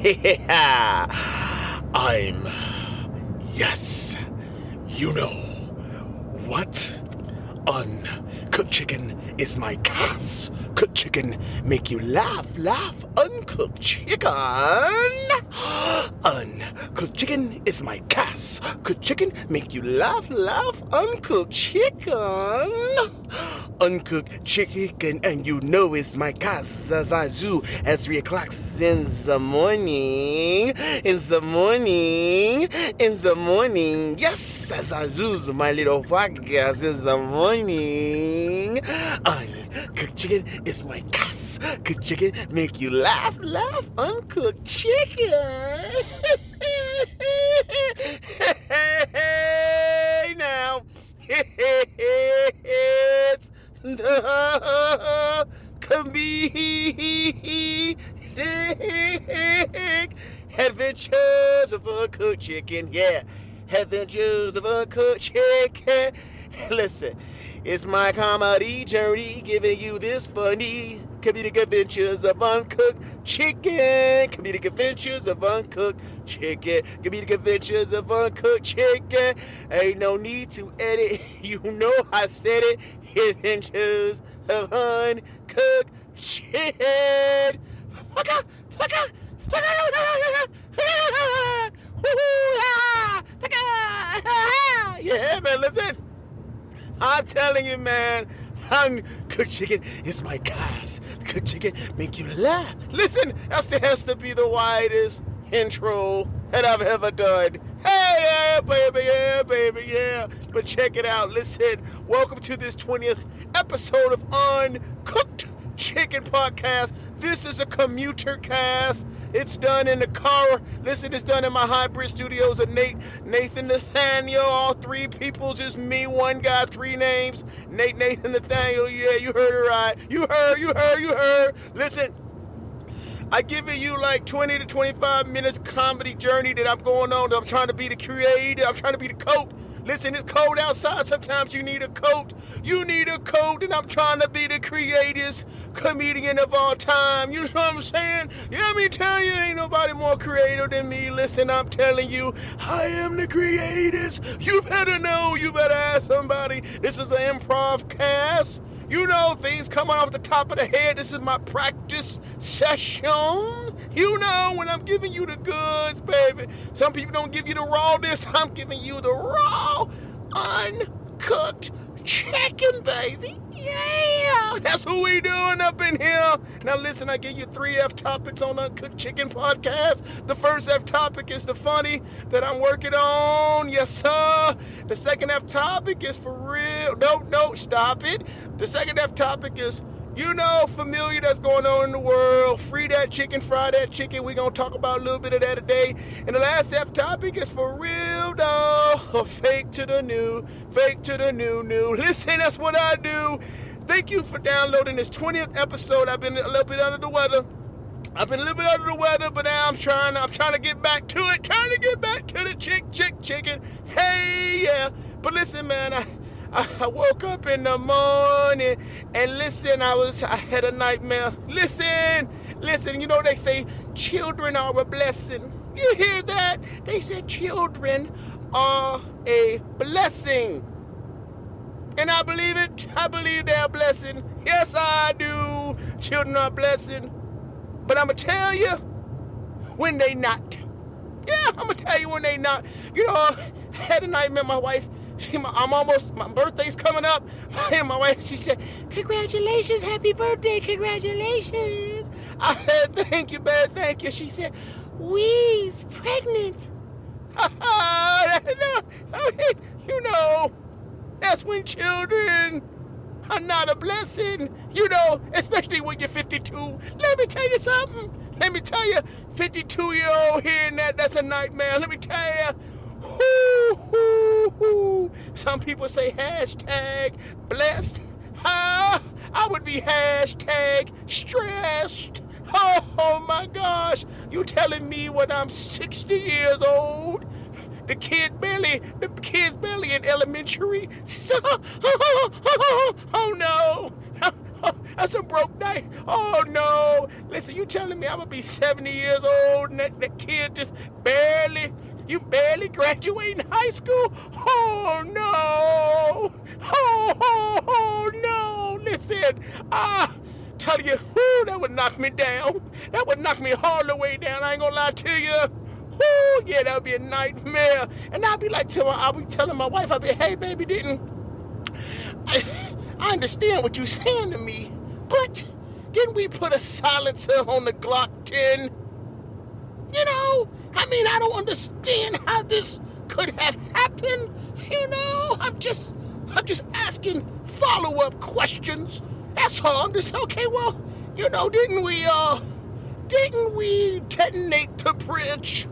Yeah, yes, you know what? Uncooked chicken is my cast. Cooked chicken make you laugh. Uncooked chicken. Uncooked chicken is my cast. Cooked chicken make you laugh. Uncooked chicken. Uncooked chicken, and you know it's my cast as I do at 3 o'clock in the morning. Yes, as I do my little podcast in the morning. Uncooked chicken is my cast. Cooked chicken make you laugh. Uncooked chicken. Hey now. It's the comedic Adventures of Uncooked Chicken. Yeah, Adventures of Uncooked Chicken. Listen, it's my comedy journey giving you this funny comedic adventures of uncooked chicken. Comedic adventures of uncooked chicken. Comedic adventures of uncooked chicken. Ain't no need to edit. You know I said it. Adventures of uncooked chicken. Yeah, man, listen. I'm telling you, man, uncooked chicken is my cast. Cooked chicken make you laugh. Listen, that has to be the widest intro that I've ever done. Hey, yeah, baby, yeah. But check it out. Listen, welcome to this 20th episode of Uncooked Chicken Podcast. This is a commuter cast. It's done in the car. Listen, it's done in my hybrid studios of NateNathaNathaniel. All three peoples is me, one guy, three names. NateNathaNathaniel. Yeah, you heard it right. You heard. Listen, I give you like 20 to 25 minutes comedy journey that I'm going on. I'm trying to be the creator. I'm trying to be the coat. Listen, it's cold outside. Sometimes you need a coat. And I'm trying to be the greatest comedian of all time. You know what I'm saying? Let me tell you, ain't nobody more creative than me. Listen, I'm telling you, I am the greatest. You better know. You better ask somebody. This is an improv cast. You know, things coming off the top of the head. This is my practice session. You know, when I'm giving you the goods, baby. Some people don't give you the rawness. I'm giving you the raw, uncooked chicken, baby. Yeah, that's what we doing up in here. Now listen, I give you 3 F topics on Uncooked Chicken Podcast. The first F topic is the funny that I'm working on. Yes, sir. The second F topic is for real. No, stop it. The second F topic is, you know, familiar that's going on in the world. Free that chicken, fry that chicken. We're going to talk about a little bit of that today. And the last F topic is for real, though. Fake to the new. Listen, that's what I do. Thank you for downloading this 20th episode. I've been a little bit under the weather. But now I'm trying to get back to it. Trying to get back to the chicken. Hey, yeah. But listen, man, I woke up in the morning and listen, I had a nightmare. Listen, you know they say children are a blessing. You hear that? They said children are a blessing. And I believe it. I believe they're a blessing. Yes, I do. Children are a blessing. But I'm going to tell you when they not. Yeah, I'm going to tell you when they not. You know, I had a nightmare. My wife, my birthday's coming up. And my wife, she said, congratulations, happy birthday, congratulations. I said, thank you, babe, thank you. She said, we's pregnant. You know, that's when children are not a blessing. You know, especially when you're 52. Let me tell you something. 52-year-old hearing that's a nightmare. Let me tell you. Some people say hashtag blessed. I would be hashtag stressed. Oh my gosh. You telling me when I'm 60 years old? The kid's barely in elementary. Oh no. That's a broke night. Oh no. Listen, you telling me I'm gonna be 70 years old and that kid just barely graduating high school? Oh no. Oh no. Listen, tell you, that would knock me down. That would knock me all the way down. I ain't gonna lie to you. Yeah, that would be a nightmare. And I'll be telling my wife, I'll be, hey baby, I understand what you're saying to me, but didn't we put a silencer on the Glock 10? You know, I mean, I don't understand how this could have happened. You know, I'm just asking follow-up questions. That's all. I'm just, okay, well, you know, didn't we detonate the bridge?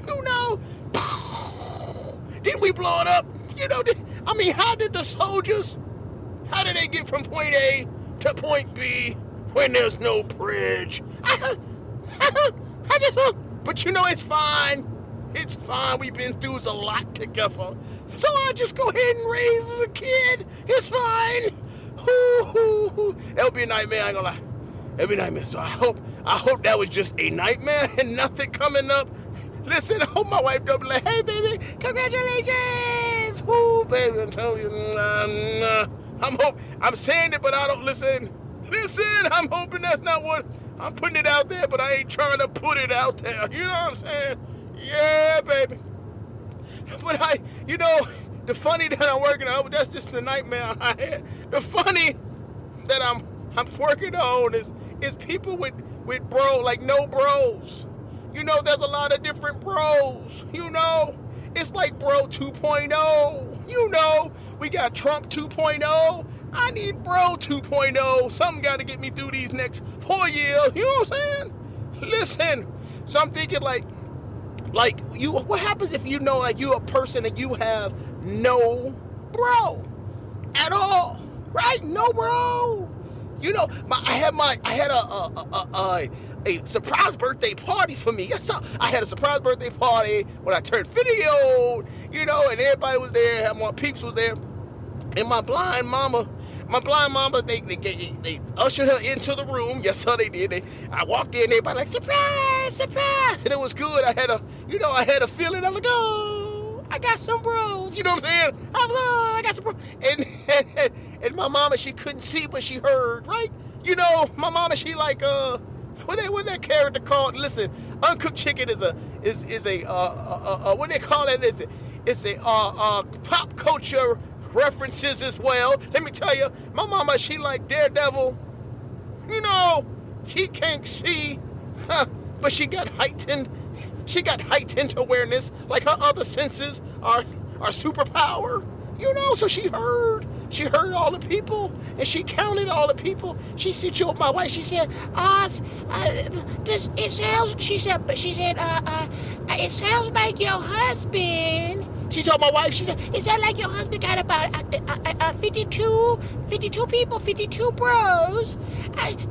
You know, didn't we blow it up? You know, how did the soldiers, how did they get from point A to point B when there's no bridge? But you know, it's fine. It's fine. We've been through a lot together. So I'll just go ahead and raise as a kid. It's fine. That would be a nightmare, I ain't gonna lie. That'd be a nightmare. So I hope that was just a nightmare and nothing coming up. Listen, I hope my wife don't be like, hey baby, congratulations. Baby, I'm telling you, nah. I'm saying it, but I don't listen. Listen, I'm hoping that's not what I'm putting it out there, but I ain't trying to put it out there. You know what I'm saying? Yeah, baby. But the funny that I'm working on, that's just the nightmare I had. The funny that I'm working on is people with bro, like no bros. You know, there's a lot of different bros. You know, it's like bro 2.0. You know, we got Trump 2.0. I need bro 2.0. Something got to get me through these next 4 years. You know what I'm saying? Listen, so I'm thinking like you. What happens if you know, like, you're a person and you have no bro at all, right? No bro. You know, I had a surprise birthday party for me. Yes, I had a surprise birthday party when I turned 50 years old. You know, and everybody was there. My peeps was there, and my blind mama, they ushered her into the room. Yes, sir, they did. I walked in, everybody like, surprise, surprise, and it was good. I had a feeling. I'm like, oh, I got some bros. You know what I'm saying? I got some bros. And my mama, she couldn't see, but she heard, right? You know, my mama, she like, what that character called? Listen, Uncooked Chicken is a what they call it? It's a pop culture references as well. Let me tell you, my mama, she like Daredevil. You know, she can't see, but she got heightened awareness. Like her other senses are superpower. You know, so she heard all the people, and she counted all the people. She said, my wife, she said, it sounds like your husband. She told my wife, she said, it sounds like your husband got about 52 people, 52 bros.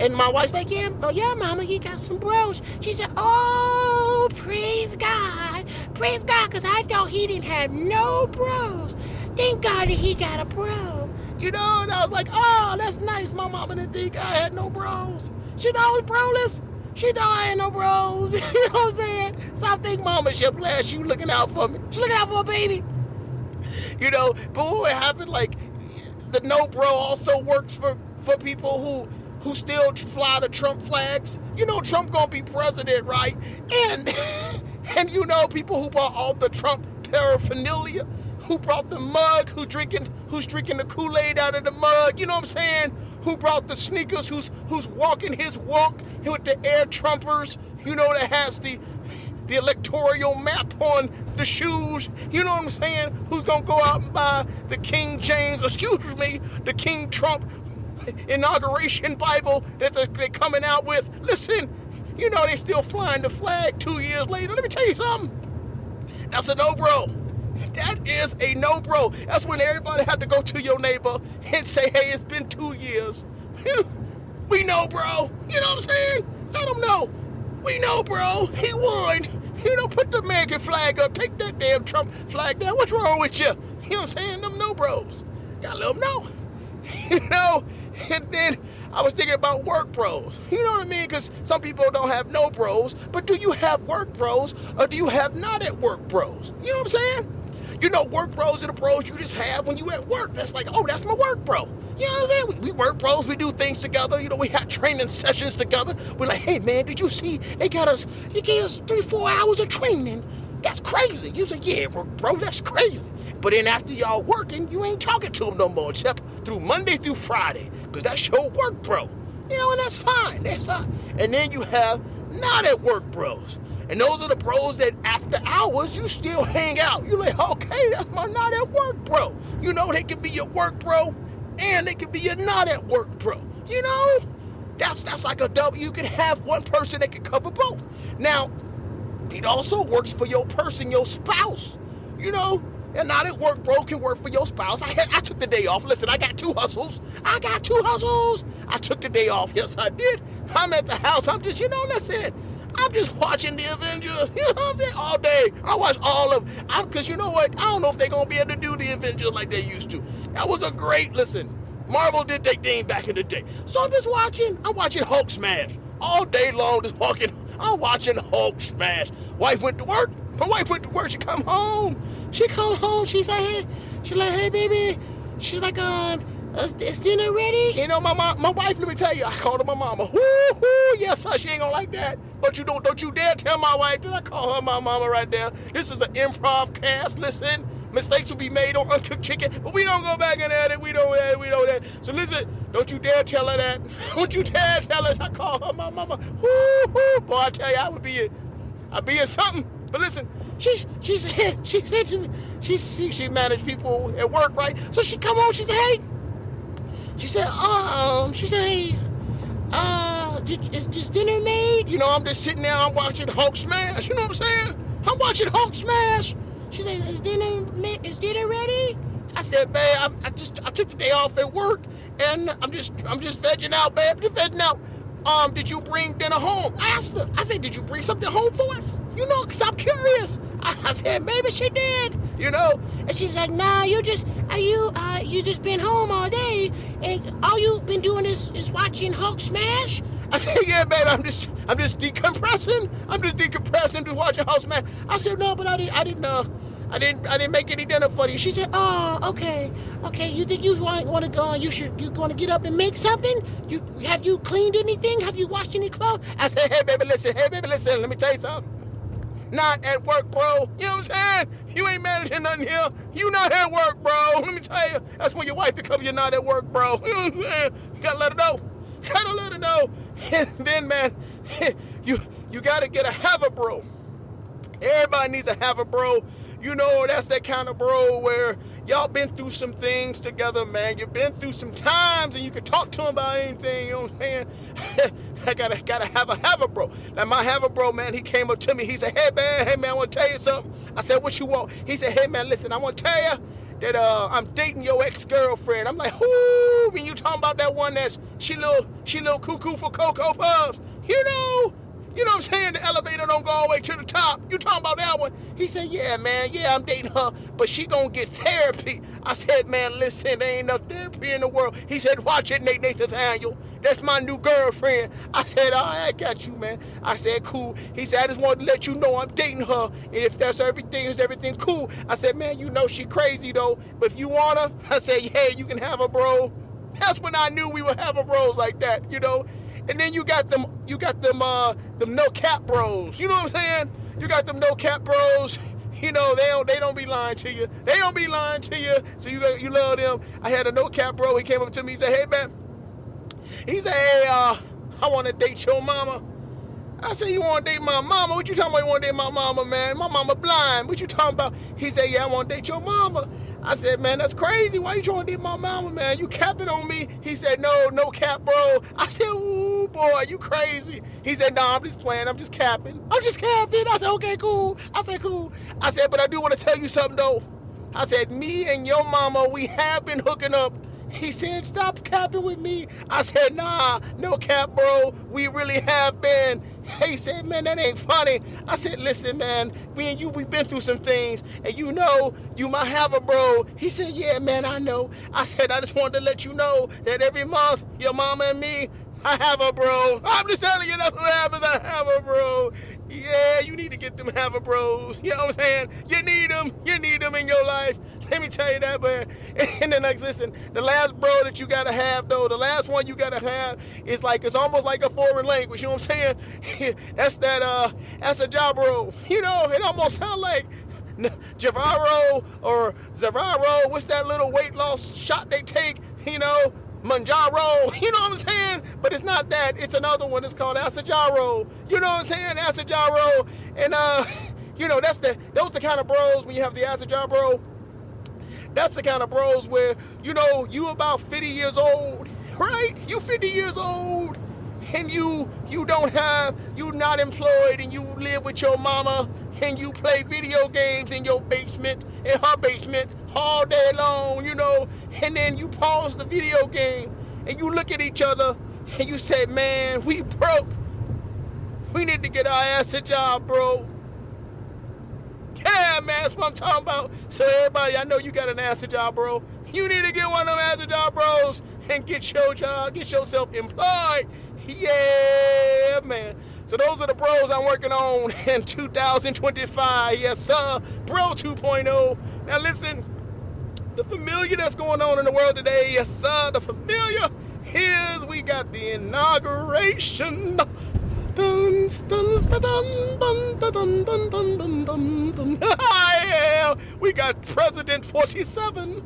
And my wife's like, yeah, mama, he got some bros. She said, oh, praise God, because I thought he didn't have no bros. Thank God that he got a bro. You know, and I was like, oh, that's nice. My mama didn't think I had no bros. She thought I was broless. She thought I had no bros. You know what I'm saying? So I think mama, she'll bless, she looking out for me. She's looking out for a baby. You know, but what happened, like, the no bro also works for people who still fly the Trump flags. You know, Trump gonna be president, right? And you know, people who bought all the Trump paraphernalia, who brought the mug, who's drinking the Kool-Aid out of the mug, you know what I'm saying? Who brought the sneakers, who's walking his walk with the Air Trumpers, you know, that has the electoral map on the shoes, you know what I'm saying? Who's gonna go out and buy the King Trump inauguration Bible that they're coming out with. Listen, you know, they still flying the flag 2 years later. Let me tell you something. That's a no bro. That is a no bro. That's when everybody had to go to your neighbor and say, hey, it's been 2 years. We know, bro. You know what I'm saying? Let them know. We know, bro. He won. You know, put the American flag up. Take that damn Trump flag down. What's wrong with you? You know what I'm saying? Them no bros. Gotta let them know. You know, And then I was thinking about work bros. You know what I mean? Because some people don't have no bros, but do you have work bros or do you have not at work bros? You know what I'm saying? You know, work bros are the bros you just have when you at work. That's like, oh, that's my work bro. You know what I'm saying? We work bros, we do things together. You know, we have training sessions together. We're like, hey man, did you see they gave us 3-4 hours of training? That's crazy. You say, yeah, work bro, that's crazy. But then after y'all working, you ain't talking to them no more, except through Monday through Friday, because that's your work bro. You know, and that's fine. That's fine. And then you have not at work bros. And those are the bros that after hours, you still hang out. You're like, okay, that's my not at work bro. You know, they could be your work bro, and they could be your not at work bro. You know, that's like a double. You can have one person that can cover both. Now, it also works for your person, your spouse. You know, and not at work bro can work for your spouse. I took the day off. Listen, I got two hustles. I took the day off. Yes, I did. I'm at the house. I'm just, listen. I'm just watching the Avengers, you know what I'm saying, all day. I watch all of them, because you know what? I don't know if they're going to be able to do the Avengers like they used to. That was a great, listen, Marvel did their thing back in the day. So I'm watching Hulk smash all day long, I'm watching Hulk smash. Wife went to work. My wife went to work. She come home. She said, hey, baby. She's like, is dinner ready? You know, my wife, let me tell you, I called her my mama. Woo-hoo, yes, sir, she ain't gonna like that. But don't you dare tell my wife that I call her my mama right there. This is an improv cast. Listen, mistakes will be made on Uncooked Chicken, but we don't go back and edit. We don't that. So listen, don't you dare tell her that. Don't you dare tell her I call her my mama. Woo-hoo, boy, I tell you, I'd be in something. But listen, she said to me, she managed people at work, right? So she come on, she said, hey. She said, hey, is dinner made? You know, I'm just sitting there, I'm watching Hulk smash. You know what I'm saying? I'm watching Hulk smash. She said, is dinner ready? I said, babe, I took the day off at work, and I'm just vegging out, babe. I'm just vegging out. Did you bring dinner home? I asked her. I said, did you bring something home for us? You know, because I'm curious. I said, maybe she did, you know. And she's like, nah, you just been home all day, and all you've been doing is watching Hulk smash? I said, yeah, babe, I'm just decompressing. I'm just decompressing, just watching Hulk smash. I said, no, but I didn't make any dinner for you. She said, oh, okay. You think you want to go? You going to get up and make something? Have you cleaned anything? Have you washed any clothes? I said, hey, baby, listen. Let me tell you something. Not at work, bro. You know what I'm saying? You ain't managing nothing here. You not at work, bro. Let me tell you. That's when your wife becomes you're not at work, bro. You know what I'm saying? You gotta let her know. And then, man, you gotta get a have a bro. Everybody needs a have a bro. You know, that's that kind of bro where y'all been through some things together, man. You've been through some times and you can talk to him about anything, you know what I'm saying? I gotta have a bro. Now my have a bro, man, he came up to me. He said, hey man, I want to tell you something. I said, what you want? He said, hey man, listen, I want to tell you that I'm dating your ex-girlfriend. I'm like, whoo, when you talking about that one that's she little cuckoo for Cocoa Puffs. You know what I'm saying? The elevator don't go all the way to the top. You talking about that one? He said, yeah, man. Yeah, I'm dating her, but she gonna get therapy. I said, man, listen, there ain't no therapy in the world. He said, watch it, NateNathaNathaniel. That's my new girlfriend. I said, all right, I got you, man. I said, cool. He said, I just wanted to let you know I'm dating her, and if that's everything, is everything cool? I said, man, you know she crazy, though, but if you want her, I said, yeah, you can have her, bro. That's when I knew we would have a bros like that, you know? And then you got them no cap bros. You know what I'm saying? You got them no cap bros. You know, they don't be lying to you. They don't be lying to you. So you love them. I had a no cap bro. He came up to me. He said, hey man. He said, hey, I want to date your mama. I said, you want to date my mama? What you talking about? You want to date my mama, man? My mama blind. What you talking about? He said, yeah, I want to date your mama. I said, man, that's crazy. Why you trying to date my mama, man? You capping on me? He said, no cap, bro. I said, ooh, boy, you crazy. He said, no, I'm just playing. I'm just capping. I said, okay, cool. I said, cool. I said, but I do want to tell you something, though. I said, me and your mama, we have been hooking up He said, stop capping with me. I said, nah, no cap, bro. We really have been. He said, man, that ain't funny. I said, listen, man, me and you, we've been through some things, and you know, you might have a bro. He said, yeah, man, I know. I said, I just wanted to let you know that every month, your mama and me, I have a bro. I'm just telling you, that's what happens. I have a bro. Yeah, you need to get them have a bros. You know what I'm saying? You need them. You need them in your life. Let me tell you that, man. And then, like, listen, the last bro that you gotta have, though, the last one you gotta have is like, it's almost like a foreign language. You know what I'm saying? That's a job bro. You know, it almost sounds like Javaro or Zavaro. What's that little weight loss shot they take? You know, Manjaro, you know what I'm saying? But it's not that. It's another one. It's called Asajaro. You know what I'm saying? Asajaro. And you know, those the kind of bros when you have the Asajaro. That's the kind of bros where, you know, you about 50 years old, right? You 50 years old and you not employed, and you live with your mama and you play video games in your basement, in her basement, all day long, you know, and then you pause the video game and you look at each other and you say, man, we broke. We need to get our ass a job, bro. Yeah, man, that's what I'm talking about. So everybody, I know you got an ass a job, bro. You need to get one of them ass a job bros and get your job, get yourself employed. Yeah, man. So those are the bros I'm working on in 2025. Yes, sir. Bro 2.0. Now listen, the familiar that's going on in the world today, yes, sir, the familiar is we got the inauguration. Dun, dun, dun, dun, dun, dun, dun, dun, dun, dun. Yeah, we got President 47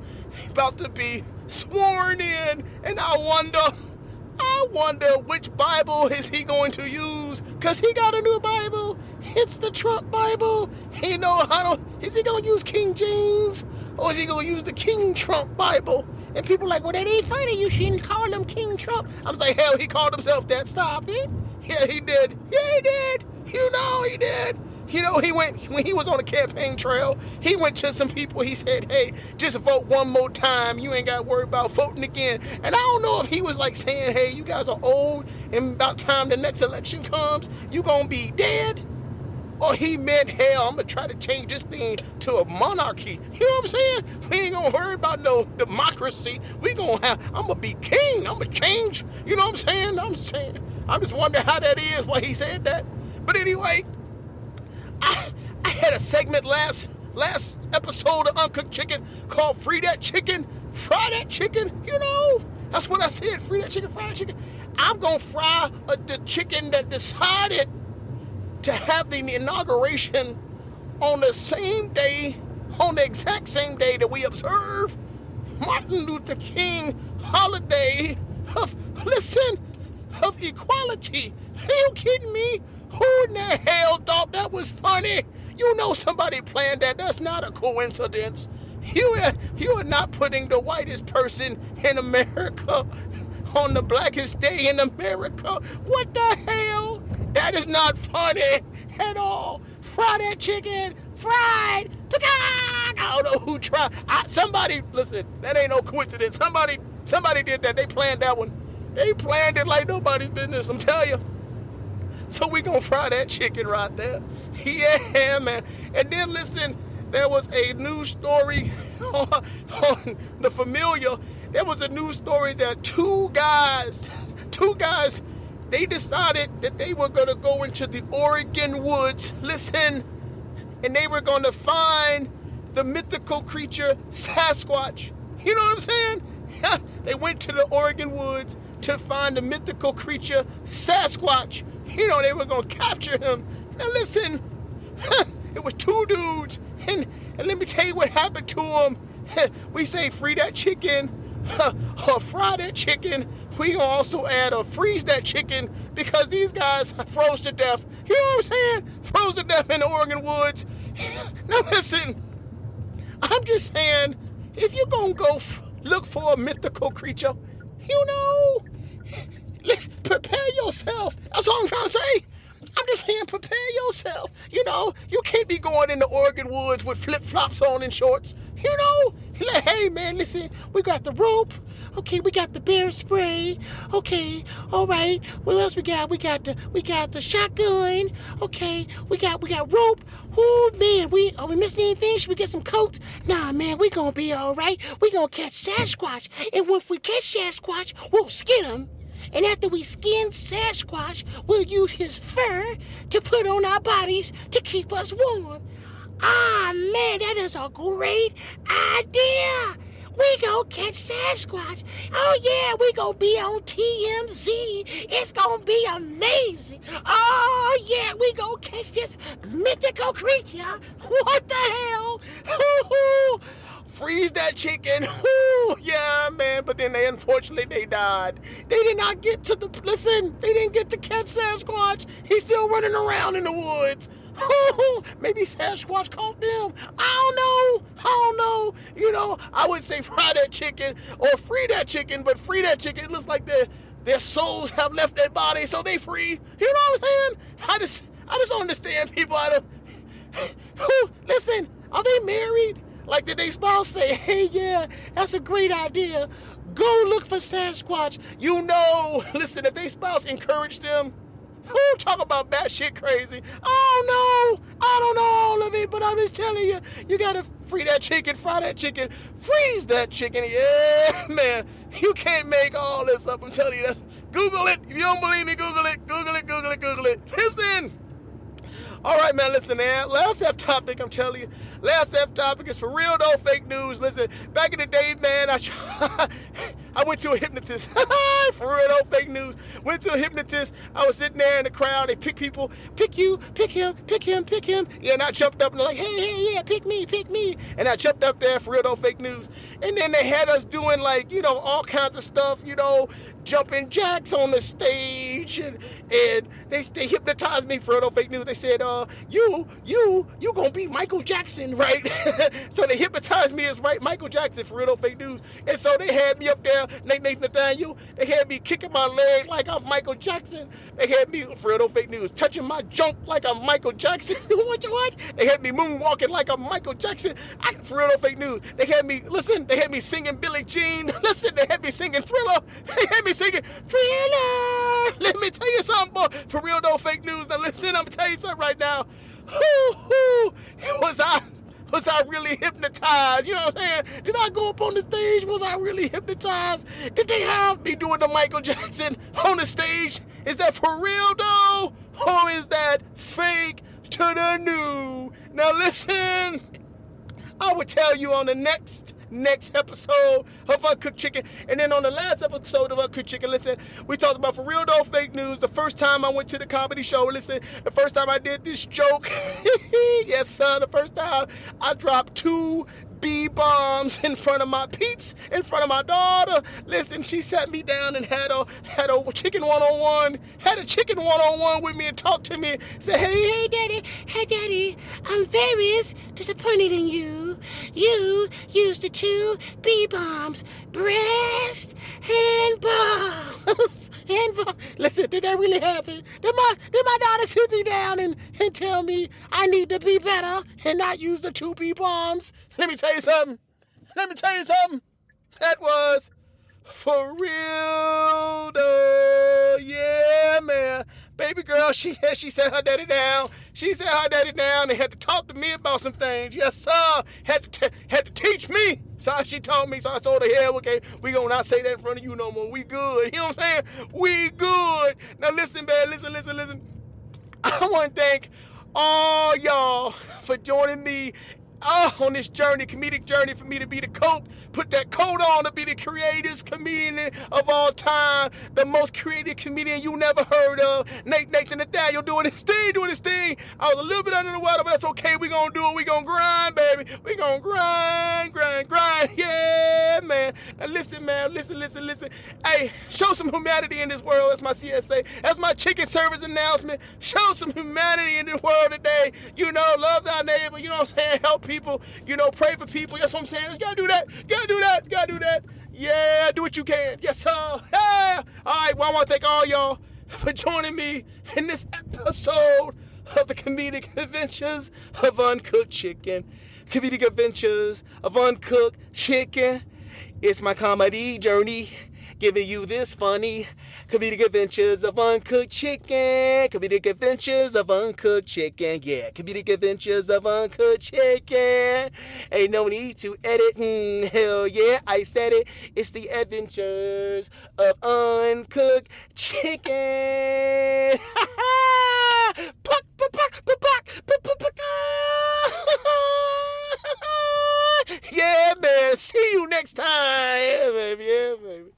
about to be sworn in, and I wonder which Bible is he going to use, because he got a new Bible. It's the Trump Bible. Is he going to use King James, or is he going to use the King Trump Bible? And people are like, well, that ain't funny. You shouldn't call him King Trump. I was like, hell, he called himself that. Stop it. Yeah, he did. Yeah, he did. You know, he did. You know, when he was on the campaign trail, he went to some people. He said, hey, just vote one more time. You ain't got to worry about voting again. And I don't know if he was like saying, hey, you guys are old, and about time the next election comes, you going to be dead. Or he meant, hell, I'm going to try to change this thing to a monarchy. You know what I'm saying? We ain't going to worry about no democracy. I'm going to be king. I'm going to change. You know what I'm saying? I'm just wondering how that is, why he said that. But anyway, I had a segment last episode of Uncooked Chicken called Free That Chicken, Fry That Chicken. You know, that's what I said, free that chicken, fry that chicken. I'm going to fry the chicken that decided to have the inauguration on the exact same day that we observe Martin Luther King holiday of equality. Are you kidding me? Who in the hell thought that was funny? You know somebody planned that. That's not a coincidence. You are not putting the whitest person in America on the blackest day in America. What the hell? That is not funny at all. Fry that chicken, fried, pecan. I don't know who tried. Listen, that ain't no coincidence. Somebody did that. They planned that one. They planned it like nobody's business, I'm telling you. So we gonna fry that chicken right there. Yeah, man. And then listen, there was a news story on the familiar. There was a news story that two guys, they decided that they were gonna go into the Oregon woods, listen, and they were gonna find the mythical creature Sasquatch. You know what I'm saying? They went to the Oregon woods to find the mythical creature Sasquatch. You know, they were going to capture him. Now listen, it was two dudes, and let me tell you what happened to them. We say free that chicken, or fry that chicken. We gonna also add or freeze that chicken, because these guys froze to death. You know what I'm saying? Froze to death in the Oregon woods. Now listen, I'm just saying, if you're going to go look for a mythical creature, you know, let's prepare yourself. That's all I'm trying to say. I'm just saying, prepare yourself. You know, you can't be going in the Oregon woods with flip-flops on and shorts. You know, Hey, man, listen, we got the rope. Okay, we got the bear spray. Okay, all right. What else we got? We got the shotgun. Okay, we got rope. Oh man, are we missing anything? Should we get some coats? Nah, man, we gonna be all right. We gonna catch Sasquatch, and if we catch Sasquatch, we'll skin him. And after we skin Sasquatch, we'll use his fur to put on our bodies to keep us warm. Ah, man, that is a great idea. We gonna catch Sasquatch. Oh, yeah, we gonna be on TMZ. It's gonna be amazing. Oh, yeah, we gonna catch this mythical creature. What the hell? Freeze that chicken. Yeah, man, but then unfortunately, they died. They did not get to they didn't get to catch Sasquatch. He's still running around in the woods. Maybe Sasquatch caught them. I don't know. You know, I would say fry that chicken or free that chicken, but free that chicken, it looks like their souls have left their body, so they free. You know what I'm saying? I just don't understand people out of listen, are they married? Like, did they spouse say, hey, yeah, that's a great idea. Go look for Sasquatch. You know, listen, if they spouse encouraged them, talk about batshit crazy. I don't know all of it, but I'm just telling you, you gotta free that chicken, fry that chicken, freeze that chicken. Yeah, man, you can't make all this up. I'm telling you, Google it. If you don't believe me, Google it. Google it. Listen. All right, man, listen, man. Last F topic, I'm telling you. Last F topic is for real, though, fake news. Listen, back in the day, man, I went to a hypnotist. For real, though, fake news. Went to a hypnotist. I was sitting there in the crowd. They pick people. Pick you, pick him. Yeah, and I jumped up and like, hey, yeah, pick me. And I jumped up there, for real, though, fake news. And then they had us doing, like, you know, all kinds of stuff, you know, jumping jacks on the stage. And they hypnotized me, for real, though, fake news. They said, you gonna be Michael Jackson, right? So they hypnotized me as Michael Jackson, for real, though, fake news. And so they had me up there, NateNathaNathaniel. They had me kicking my leg like I'm Michael Jackson. They had me, for real, though, fake news, touching my junk like I'm Michael Jackson. What? They had me moonwalking like I'm Michael Jackson. For real, though, fake news. They had me singing Billie Jean. Listen, they had me singing Thriller. They had me singing Thriller. Let me tell you something, boy. For real, though, fake news. Now listen, I'm gonna tell you something right now. Was I really hypnotized? You know what I'm saying? Did I go up on the stage? Was I really hypnotized? Did they have me doing the Michael Jackson on the stage? Is that for real, though? Or is that fake to the new? Now listen, I will tell you on the next episode of Uncooked Chicken. And then on the last episode of Uncooked Chicken, listen, we talked about for real, though, fake news. The first time I went to the comedy show, listen, the first time I did this joke, yes, sir, the first time I dropped 2 B-bombs in front of my peeps, in front of my daughter. Listen, she sat me down and had a chicken one-on-one, with me and talked to me. Said, hey, daddy, I'm very disappointed in you. You used the 2 B-bombs, breast and balls. Listen, did that really happen? Did my daughter sit me down and tell me I need to be better and not use the 2 B-bombs? Let me tell you something. That was for real, though. Yeah, man. Baby girl, she sat her daddy down. They had to talk to me about some things. Yes, sir. Had to teach me. So she told me. So I told her, yeah, okay, we gonna not say that in front of you no more. We good. You know what I'm saying? We good. Now listen, man. Listen. I want to thank all y'all for joining me on this journey, comedic journey, for me to be the coat, put that coat on to be the greatest comedian of all time, the most creative comedian you never heard of, NateNathaNathaniel doing his thing. I was a little bit under the water, but that's okay. We gonna do it. We gonna grind, baby. We gonna grind. Yeah, man. Now listen, man. Listen. Hey, show some humanity in this world. That's my CSA. That's my chicken service announcement. Show some humanity in this world today. You know, love thy neighbor. You know what I'm saying? Help people. You know, pray for people. That's what I'm saying. You gotta do that. Yeah, do what you can. Yes, sir. Yeah. All right, well, I want to thank all y'all for joining me in this episode of the comedic adventures of Uncooked Chicken. Comedic Adventures of Uncooked Chicken. It's my comedy journey, giving you this funny comedic adventures of uncooked chicken. Comedic adventures of uncooked chicken. Yeah, comedic adventures of uncooked chicken. Ain't no need to edit. Hell yeah, I said it. It's the adventures of uncooked chicken. Yeah, man. See you next time. Yeah, baby. Yeah, baby.